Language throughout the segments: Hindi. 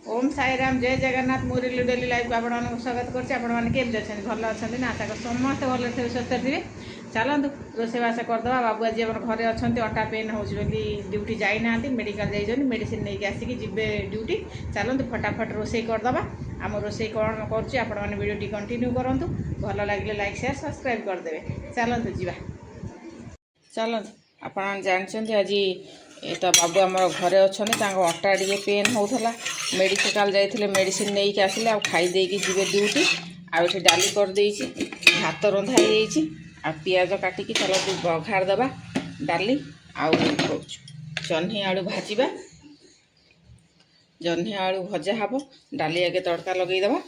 ओम साईराम जय जगन्नाथ मुरली डेली लाइफ को आपको स्वागत करते भल अच्छा ना आशा कर समस्त भल थे सुस्थ थे चलतु रोषेबास करदे बाबू आज घरे अच्छा अंटा पेन हो ड्यूटी जाना मेडिकल जाइए मेडिसिन नहीं आसिक जी ड्यूटी चलतु फटाफट रोसे करदे आम रोसे कौन करूँ कंटिन्यू करूँ भल लगे लाइक शेयर सब्सक्राइब करदे चलतु जा चलतु आप जानते आज ये तो बाबू आम घरे अच्छा अंटा टे पेन होता मेडिकल जाइए मेडिसिन नहीं कि आसिले खाईदे जी ड्यूटी आठ डाली करदे भात रंधा हो पियाज काटिकी चलो बघार दबा डाली जह्नी आलू भाजवा जह्नी आलू भजा हम डाली आगे तड़का लगेदबा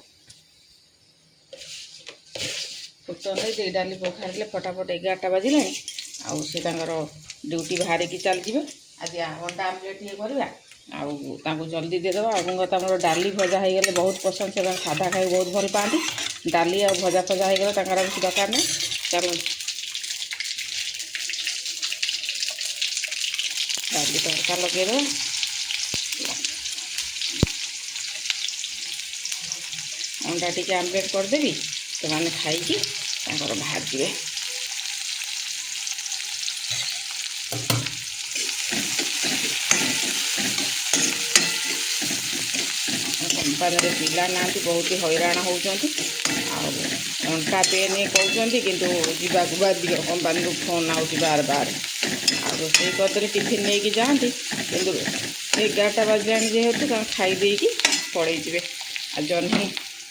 फुटन दे डाली बघारे फटाफट 11टा बाजिला आउ से ड्यूटी बाहर की चलते आज अंडा आमलेट ये करवा आउ जल्दी देदेबा बाबू तो डाली भजा हो गले बहुत पसंद से सादा खाई बहुत भल पाती डाली आ भजा फजा हो गला किसी दरकार नहीं चलो डाली तड़का लगेदेबा अंडा टी आमलेट करदेवी से मैंने खाई भाजे कंपानी पिला ना बहुत हैरान होती अंटा पेन कहते कि जावाक दियो कंपानी को फोन आउट बार बार रोसे करदे टिफिन नहीं कि जाती कि 11टा बाजिला जेहेतु खाईदे पड़े आ जह्नी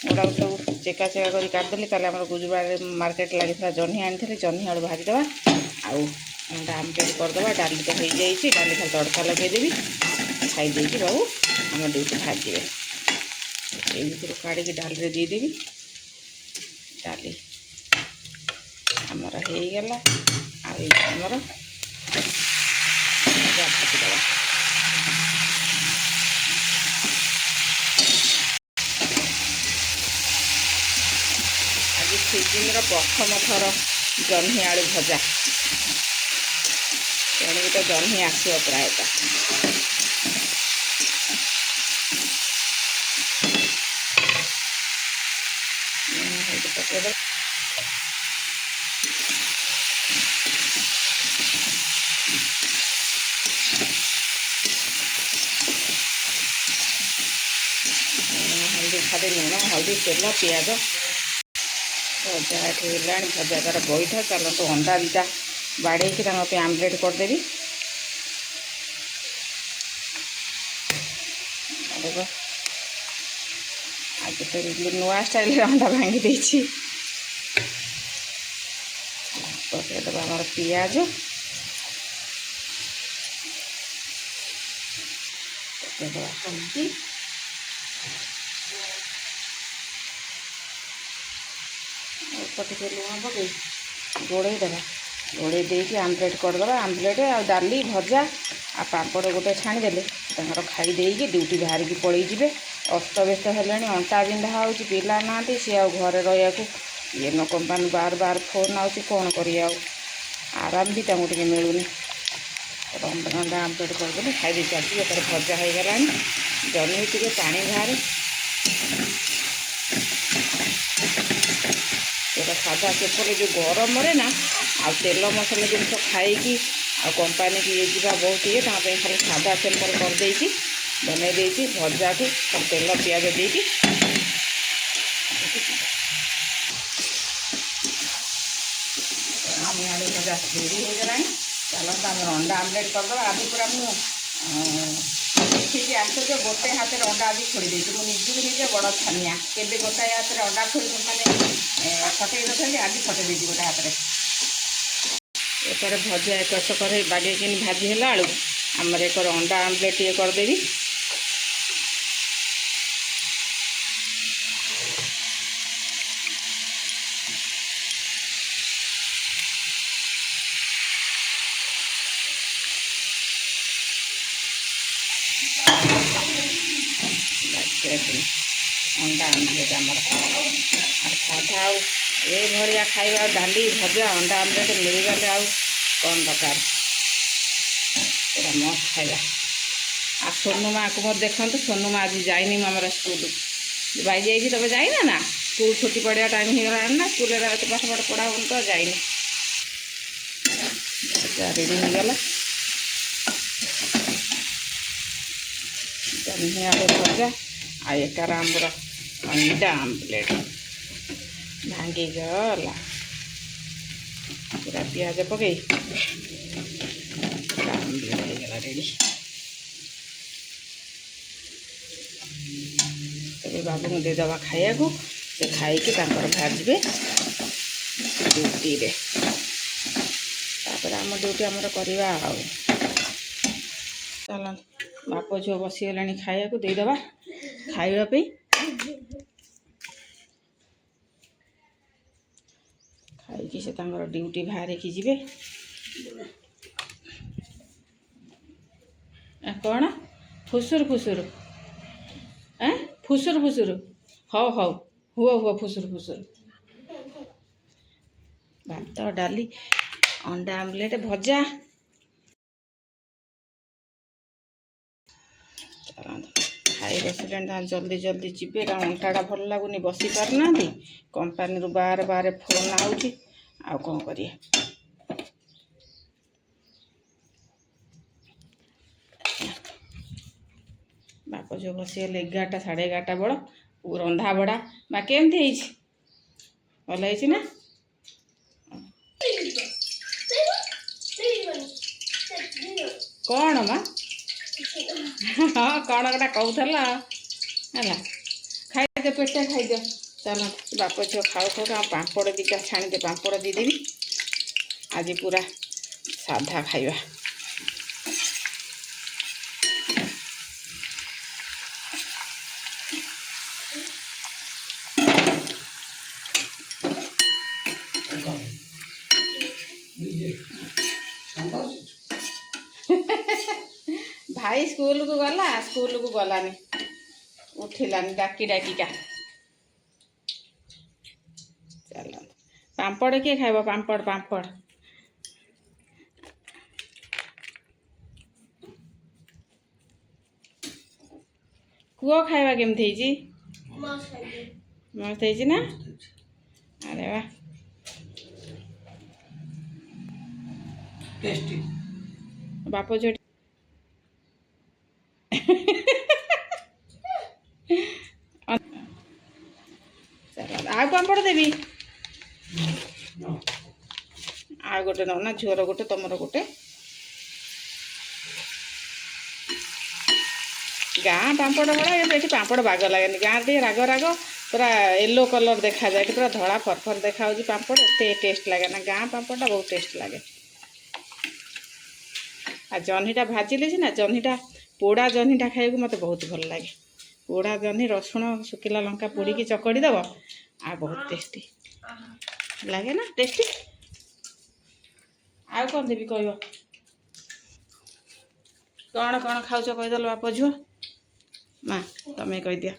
गुड़ा सब चेका चेका कर काटदेली कल गुजरात मार्केट लगी जह्नी आनी जह्नी आलू भाजीदे अंडा आमलेट करदे डाली तो हो जाए डाली खाली तड़का लगेदेवी खाईदे बाबू आम ड्यूटी भाजे ये काढ़ी डाली देदेवी डाली आमर होगला आमर भाजीदे आज सीजन प्रथम थर जह्नी आलू भजा तेणु तो जह्नी आसो प्रायतः पकड़ हल्दी खाली लुण हल्दी तेल पियाज भजा है भजा तार बैठा चलते अंडा दुटा बाड़े आमलेट करदेवी आज तो नुआ स्टाइल अंडा भांगी देछि पकड़देव आम पियाज पकड़देव हल्दी टे लुण पकई गोड़ेदेवा गोड़े देकी आमलेट करदे आमलेट आ डाली भजा आ पापड़ गोटे छाणीदे खाईदे ड्यूटी बाहर की पलैजे अस्त व्यस्त है अंटा बिंधा हो पिला ना सी आ घरे रहा ये न कंपानी बार बार फोन आउट कौन कर आराम भी टे मिलूनी अंडा आमलेट करदे खाई चलती तर भजा हो गला जह्नी टे पानी बाहर सादा सेपटे जो गरम ना आ तेल मसला जिन खाई कंपानी की ये जा बहुत ये खाली सादा सिंपल करदे बन भजा को तेल पियाज देकी आलू भजा रेडी हो गला चलता आम अंडा आमलेट करदे आज पूरा देखिए आस गोटे हाथ में अंडा आज खोली मुझे निजे बड़ छानिया के गोटाए हाथ में अंडा खोली मैंने फटे न आज फटे गोटे हाथ में एकर भजा एक कर बागे कि भाजी है आलू आमर एक अंडा आमलेट ये करदेवी अंडा आमलेट आमर साधा ये भाया खाଇବା डाली भजा अंडा आमलेट मिलगले आउ कौन दरकार पूरा मस्त खाଇବା आ सोनू माँ को मत देखो तो सोनू माँ आज जाइनी आमर स्कूल भाई जाइए तब जाइना ना स्कूल छुट्टी पड़ा टाइम हो गला ना स्कूल पाठ पाठ पढ़ा हो तो जाइनी रेडी हो गला जन्ही आलू भजा आ एकार आमर अंडा आमलेट भांगी गला पूरा पियाज पकई आमलेट हो गला रेडी तबे बाबू को देदेवा खाया को से खाई के भाजबे ड्यूटी रे आम ड्यूटी आमर करवा चल बाप झुआ बसीगला खाया को देदेवा खावाई खाई से ड्यूटी बाहर की जीवे कौन फुसुर फुसुर फुसुर फुसुर हौ हौ हुआ हुआ फुसुर फुसुर भात डाली अंडा आमलेट भजा खाई रेस्टोरेंट जल्दी जल्दी जीवे अंटाटा भल लगुनि बसी पारना कंपानी बार बार फोन आउची आ कौन करिए बाप जो बसीगले 11टा 11:30 बेल रंधा बड़ा बा केमती भल ना कौन माँ हाँ कौन गोटा कहला है खाई पेटे खाईद चल बाप झील खाऊ खाऊ पापड़ दीटा छाणीदे पापड़ दीदेवी आज पूरा साधा खाइबा भाई स्कूल को गलानी उठिलानी डाकी डाकिका चल पापड़ किए खाइब पापड़ पापड़ कुआ खाइबा केमती मस्त है ना अरे वाह टेस्टी बाप जो आ पापड़ देवी आ गोटे न ना झुअर गोटे तुमर गोटे गाँ पापड़ बड़ा ये पापड़ बाग लगे गाँव टे राग राग पूरा येलो कलर देखा जाए पूरा धड़ा फरफर देखा पापड़ एत टेस्ट लगे ना गाँ पापड़ा बहुत टेस्ट लगे आ जह्नीटा भाजिले ना जह्नीटा पोड़ा जह्नीटा खाइक मत बहुत भल लगे पोड़ा जह्नी रसुण शुखिला लंका पोड़ी चकड़ी दब आ बहुत टेस्टी लगे ना टेस्टी आ कौन देवी कह कौन कौन खाऊ कहीदेल बाप झुआ माँ तमें कह दिया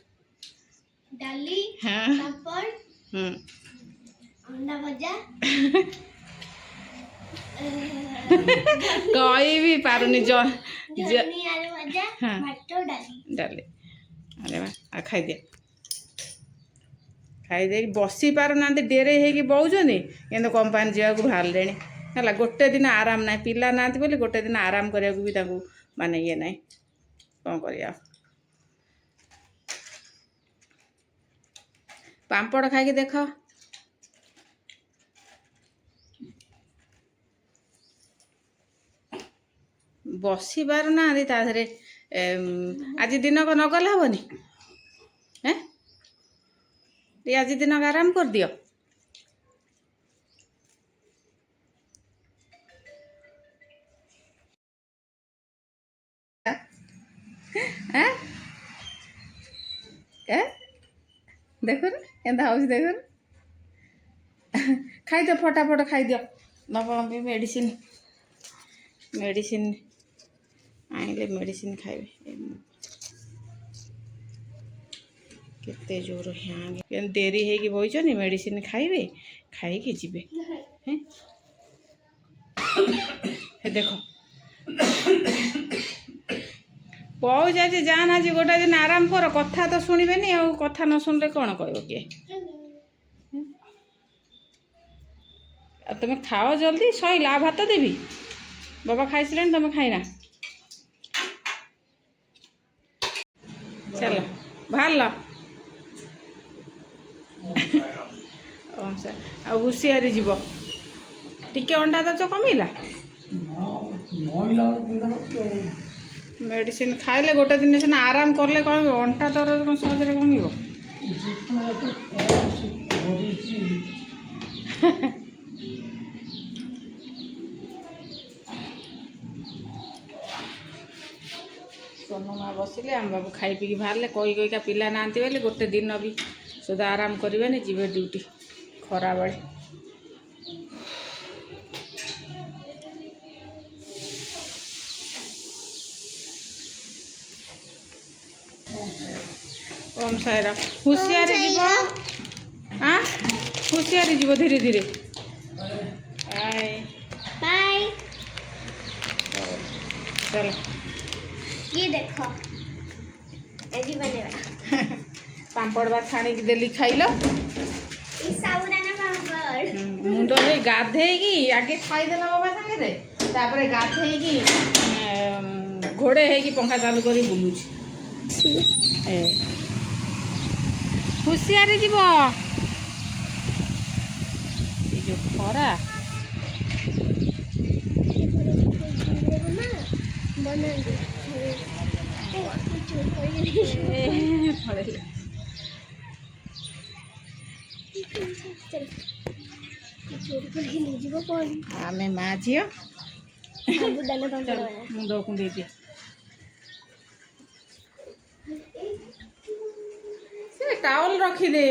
डाली हाँ पापड़ अंडा भजा कही भी पारुनी जो जर्नी आलू भजा हाँ भात डाली डाली अरे वाह खाई दिया खाई बसी पारना डेरे हो बहुचंदी कि कंपानी जावाक बाहर है गोटे दिन आराम ना पिला ना बोली गोटे दिन आराम करने भी माने ये ना कौन कर पापड़ खाई देख बसी पार ना ताधरे आज दिन को नगल हेनी हैं आज दिन आराम कर दियो देख देख खाई दियो फटाफट खाई दियो बाबा मेडिसिन मेडिसिन आइले मेडिसिन खाइबे केते जोर हाँ डेरी है बही मेडिसिन खाइबे खाई जीवे हैं देख ବହୁତ ଯାଉଛି ଯାଆନା ଆଜି ଗୋଟେ ଦିନ ଆରାମ କର କଥା ତ ଶୁଣିବେନି ଆଉ କଥା ନ ଶୁଣିଲେ କ'ଣ କହିବ କିଏ ଆଉ ତୁମେ ଖାଅ ଜଲ୍ଦି ସଇଲା ଆଉ ଭାତ ଦେବି ବାବା ଖାଇସାରିଲେଣି ତୁମେ ଖାଇନା ଚାଲ ବାହାରିଲ ଆଉ ହୁସିଆରି ଯିବ ଟିକେ ଅଣ୍ଡା ଦଉଛ କମିଲା ମେଡ଼ିସିନ ଖାଇଲେ ଗୋଟେ ଦିନ ସିନା ଆରାମ କଲେ କମିବ ଅଣ୍ଟା ଦରଜ କ'ଣ ସହଜରେ କମିବ सोनू माँ बसिले आम बाबू खाई पी बाहर कही कहीका पिला ना बोली गोटे दिन भी सुधा आराम करेंगे जीवे ड्यूटी खरा बेले ओम साईराम हुशियारी जीव हाँ हुशियारी जीव धीरे धीरे बाय बाय चलो ये देखो ऐसी बनेगा पापड़ बा छाणी देली खाइल इस साबुदाना पापड़ मुंड में गाधे आगे खाईदेला बाबा सागे तापर गाधे घोड़े है पंखा चालू कर बुलूची हुशियारी जीव जो खरा आमे माँ झी मुंड कुंडे दिए टावल रखी दे